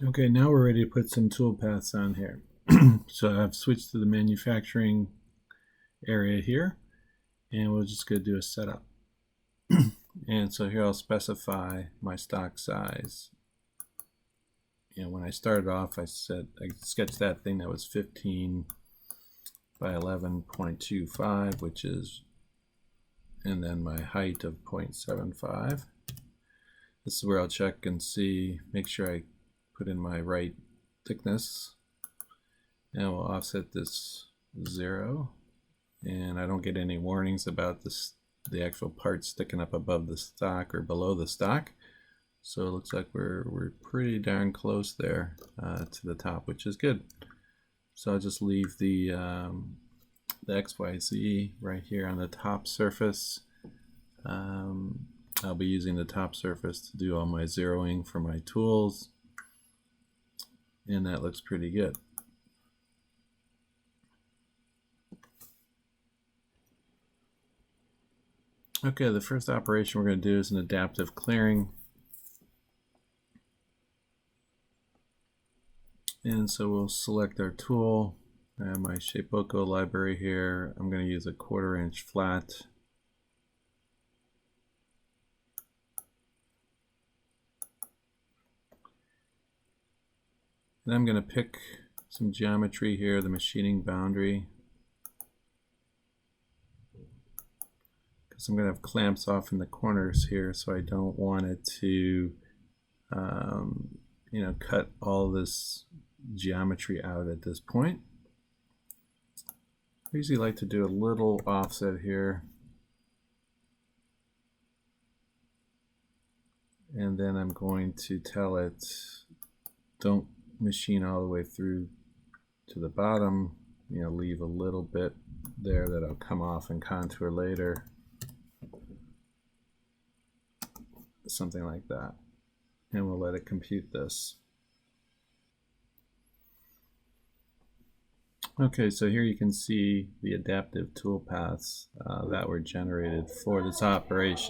Okay, now we're ready to put some toolpaths on here. So I've switched to the manufacturing area here, and we're just going to do a setup. And so here I'll specify my stock size. When I started off, I sketched that thing that was 15 by 11.25, which is, and then my height of 0.75. This is where I'll check and see, make sure I put in my right thickness, and we'll offset this 0, and I don't get any warnings about the actual part sticking up above the stock or below the stock. So it looks like we're pretty darn close there to the top, which is good. So I'll just leave the XYZ right here on the top surface. I'll be using the top surface to do all my zeroing for my tools, and that looks pretty good. Okay, the first operation we're going to do is an adaptive clearing. And so we'll select our tool. I have my Shapeoko library here. I'm going to use a 1/4 inch flat. And I'm going to pick some geometry here, the machining boundary, because I'm going to have clamps off in the corners here, so I don't want it to cut all this geometry out at this point. I usually like to do a little offset here, and then I'm going to tell it, don't machine all the way through to the bottom, leave a little bit there that'll come off and contour later, something like that, and we'll let it compute this. Okay, so here you can see the adaptive toolpaths that were generated for this operation.